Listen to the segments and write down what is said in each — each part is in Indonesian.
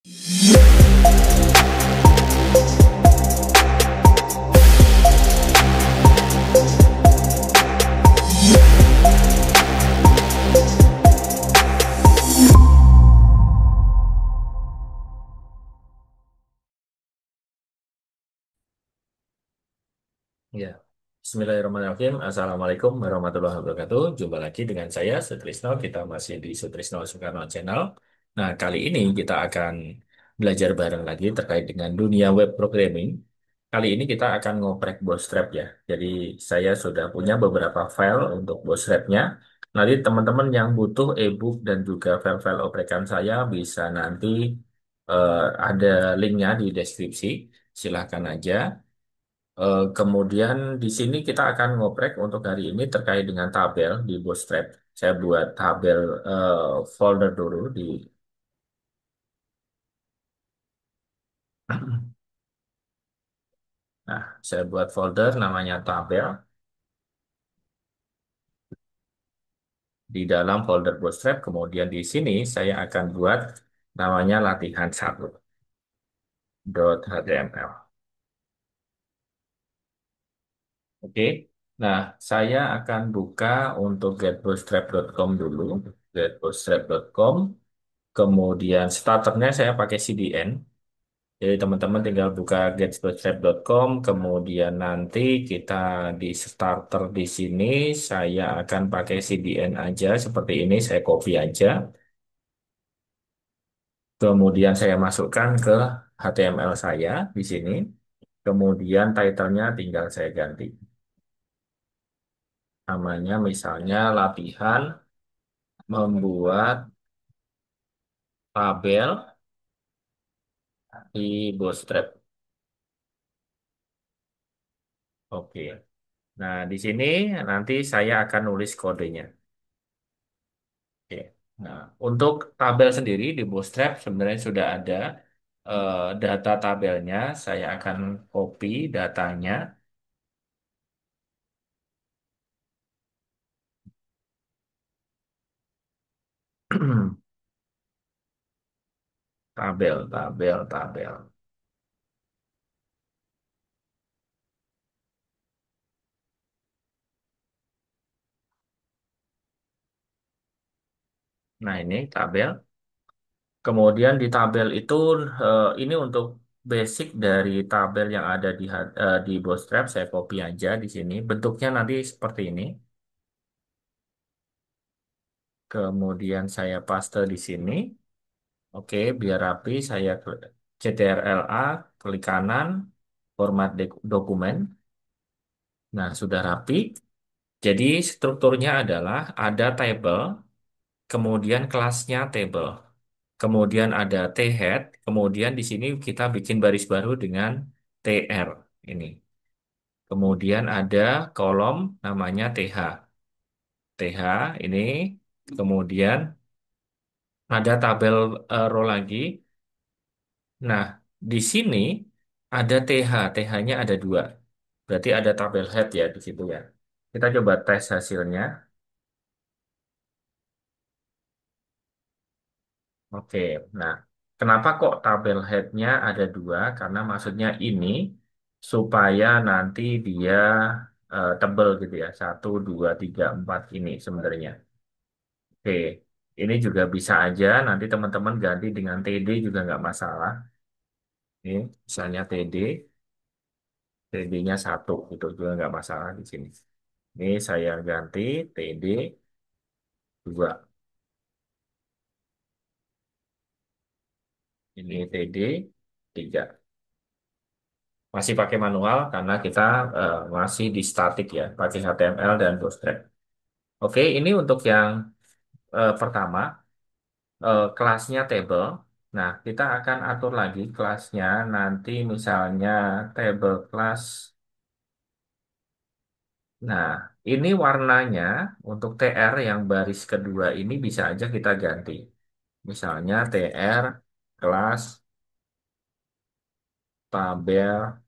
Ya, Bismillahirrahmanirrahim. Assalamualaikum warahmatullahi wabarakatuh. Jumpa lagi dengan saya, Sutrisno. Kita masih di Sutrisno Soekarno Channel. Nah, kali ini kita akan belajar bareng lagi terkait dengan dunia web programming. Kali ini kita akan ngoprek Bootstrap ya. Jadi, saya sudah punya beberapa file untuk Bootstrap-nya. Nanti teman-teman yang butuh ebook dan juga file-file oprekan saya bisa nanti eh, ada linknya di deskripsi. Silahkan aja. Kemudian di sini kita akan ngoprek untuk hari ini terkait dengan tabel di Bootstrap. Saya buat tabel folder dulu di. Nah, saya buat folder namanya tabel. Di dalam folder Bootstrap, kemudian di sini saya akan buat namanya latihan 1.html. Oke. Nah, saya akan buka untuk getbootstrap.com dulu. Getbootstrap.com. Kemudian starternya saya pakai CDN. Jadi teman-teman tinggal buka getbootstrap.com, kemudian nanti kita di starter di sini saya akan pakai CDN aja seperti ini, saya copy aja. Kemudian saya masukkan ke HTML saya di sini. Kemudian title-nya tinggal saya ganti. Namanya misalnya latihan membuat tabel di Bootstrap. Oke. Nah, di sini nanti saya akan nulis kodenya. Oke. Nah, untuk tabel sendiri di Bootstrap sebenarnya sudah ada data tabelnya. Saya akan copy datanya. Tabel, tabel, tabel. Nah, ini tabel. Kemudian di tabel itu ini untuk basic dari tabel yang ada di Bootstrap. Saya copy aja di sini. Bentuknya nanti seperti ini. Kemudian saya paste di sini. Oke, biar rapi, saya CTRL-A, klik kanan, format dokumen. Nah, sudah rapi. Jadi strukturnya adalah ada table, kemudian kelasnya table, kemudian ada T-head, kemudian di sini kita bikin baris baru dengan TR ini. Kemudian ada kolom namanya TH. TH ini, kemudian ada tabel row lagi. Nah, di sini ada TH, TH-nya ada dua. Berarti ada tabel head ya di situ ya. Kita coba tes hasilnya. Oke, nah kenapa kok tabel head-nya ada dua? Karena maksudnya ini supaya nanti dia tebel gitu ya. Satu, dua, tiga, empat ini sebenarnya. Oke, ini juga bisa aja nanti teman-teman ganti dengan TD juga nggak masalah. Ini misalnya TD, TD-nya satu, itu juga nggak masalah di sini. Ini saya ganti TD 2. Ini TD 3. Masih pakai manual karena kita masih di static ya, pakai HTML dan Bootstrap. Oke, ini untuk yang pertama, kelasnya table. Nah, kita akan atur lagi kelasnya nanti misalnya table class. Nah, ini warnanya untuk TR yang baris kedua ini bisa aja kita ganti. Misalnya TR kelas tabel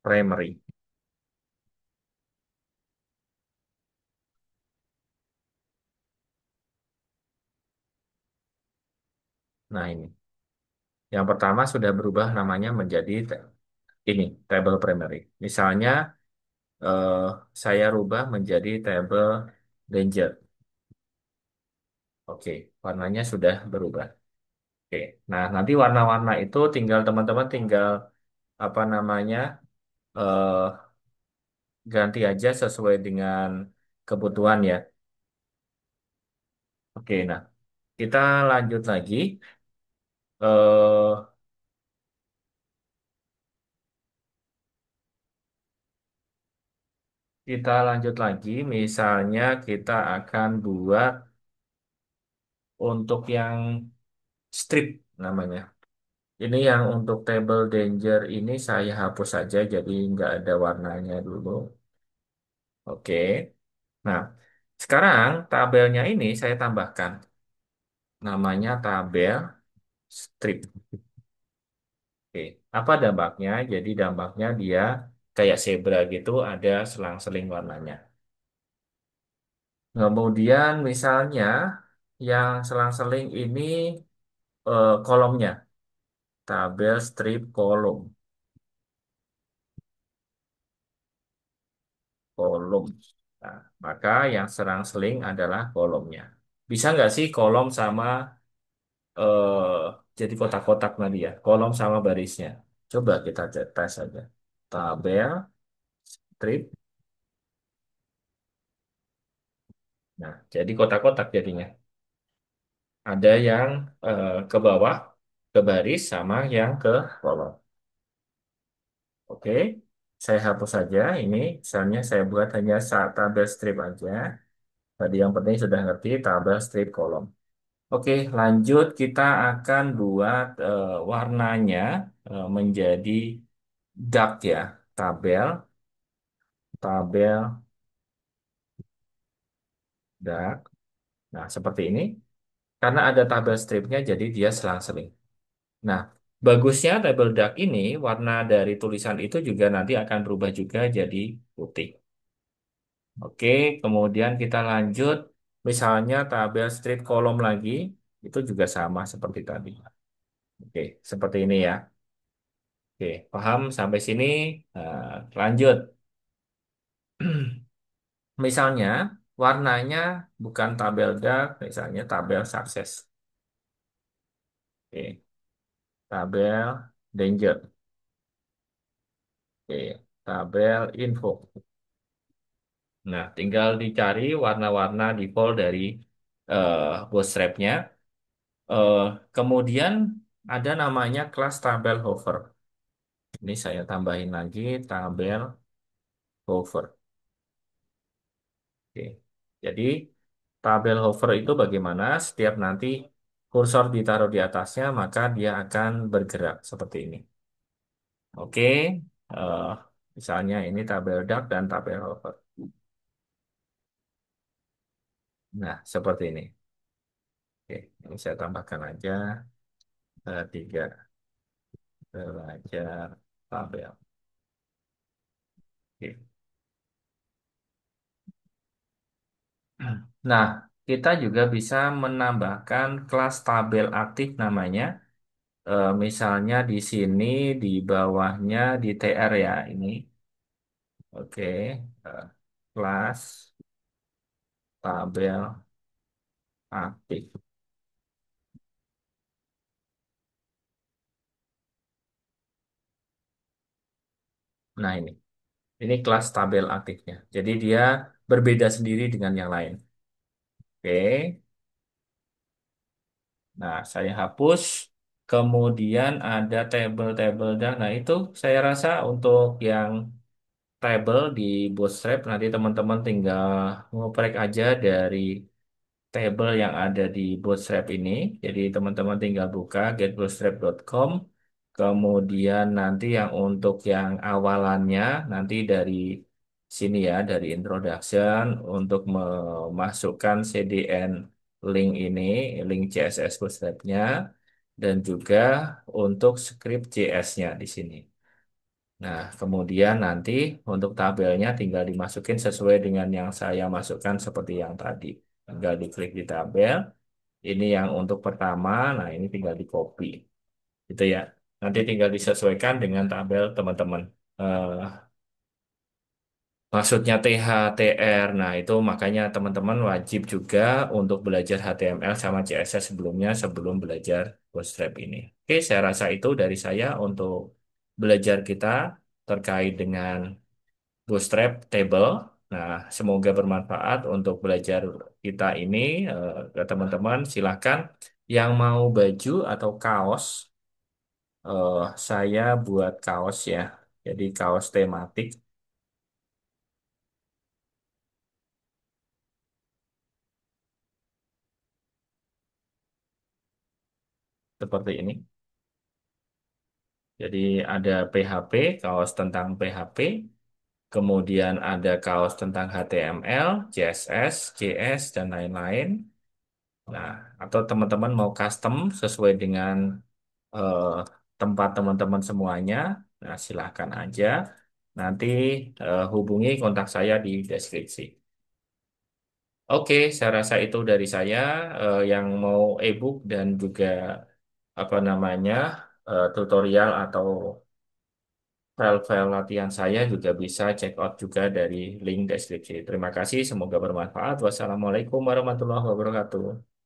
primary. Nah ini, yang pertama sudah berubah namanya menjadi ini table primary. Misalnya eh, saya rubah menjadi table danger. Oke, warnanya sudah berubah. Oke, nah nanti warna-warna itu tinggal teman-teman tinggal apa namanya eh, ganti aja sesuai dengan kebutuhan ya. Oke, nah kita lanjut lagi. eh kita lanjut lagi. Misalnya kita akan buat untuk yang strip namanya. Ini yang untuk table danger ini saya hapus saja jadi nggak ada warnanya dulu. Oke. Nah, sekarang tabelnya ini saya tambahkan. Namanya tabel strip. Oke. Apa dampaknya? Jadi dampaknya dia kayak zebra gitu ada selang-seling warnanya. Kemudian misalnya yang selang-seling ini kolomnya. Tabel strip kolom. Kolom. Nah, maka yang serang-seling adalah kolomnya. Bisa nggak sih kolom sama eh, jadi kotak-kotak tadi ya? Kolom sama barisnya. Coba kita tes saja. Tabel, strip. Nah, jadi kotak-kotak jadinya. Ada yang ke bawah, ke baris, sama yang ke kolom. Oke, saya hapus saja ini. Misalnya saya buat hanya tabel strip aja. Tadi yang penting sudah ngerti tabel strip kolom. Oke, lanjut kita akan buat warnanya menjadi dark ya, tabel, tabel dark. Nah, seperti ini. Karena ada tabel stripnya, jadi dia selang-seling. Nah, bagusnya tabel dark ini, warna dari tulisan itu juga nanti akan berubah juga jadi putih. Oke, kemudian kita lanjut. Misalnya tabel strip kolom lagi, itu juga sama seperti tadi. Oke, seperti ini ya. Oke, paham sampai sini? Lanjut. Misalnya, warnanya bukan tabel dark, misalnya tabel sukses. Oke, tabel danger. Oke, tabel info. Nah, tinggal dicari warna-warna default dari bootstrap-nya. Eh, kemudian ada namanya kelas tabel hover. Ini saya tambahin lagi tabel hover. Oke. Jadi tabel hover itu bagaimana? Setiap nanti kursor ditaruh di atasnya, maka dia akan bergerak seperti ini. Oke. Eh, misalnya ini tabel dark dan tabel hover. Nah, seperti ini. Oke, ini saya tambahkan aja tiga belajar tabel. Oke. Nah, kita juga bisa menambahkan kelas tabel aktif namanya. Misalnya di sini di bawahnya di TR ya ini. Oke, kelas tabel aktif. Nah ini kelas tabel aktifnya. Jadi dia berbeda sendiri dengan yang lain. Oke, nah saya hapus. Kemudian ada table-table dan nah itu saya rasa untuk yang table di Bootstrap nanti teman-teman tinggal ngoprek aja dari table yang ada di Bootstrap ini. Jadi teman-teman tinggal buka getbootstrap.com. Kemudian nanti yang untuk yang awalannya nanti dari sini ya, dari introduction untuk memasukkan CDN link ini, link CSS Bootstrap-nya, dan juga untuk script JS-nya di sini. Nah, kemudian nanti untuk tabelnya tinggal dimasukin sesuai dengan yang saya masukkan seperti yang tadi. Tinggal diklik di tabel. Ini yang untuk pertama, nah ini tinggal di copy, gitu ya. Nanti tinggal disesuaikan dengan tabel teman-teman. Eh, Maksudnya THTR, nah itu makanya teman-teman wajib juga untuk belajar HTML sama CSS sebelumnya sebelum belajar Bootstrap ini. Oke, saya rasa itu dari saya untuk belajar kita terkait dengan Bootstrap Table. Nah, semoga bermanfaat untuk belajar kita ini. Ke teman-teman, silahkan yang mau baju atau kaos, saya buat kaos ya. Jadi kaos tematik seperti ini. Jadi ada PHP, kaos tentang PHP, kemudian ada kaos tentang HTML, CSS, JS, dan lain-lain. Nah, atau teman-teman mau custom sesuai dengan eh, tempat teman-teman semuanya, nah silahkan aja. Nanti hubungi kontak saya di deskripsi. Oke, saya rasa itu dari saya. Yang mau e-book dan juga apa namanya tutorial atau file-file latihan saya juga bisa check out juga dari link deskripsi. Terima kasih, semoga bermanfaat. Wassalamualaikum warahmatullahi wabarakatuh.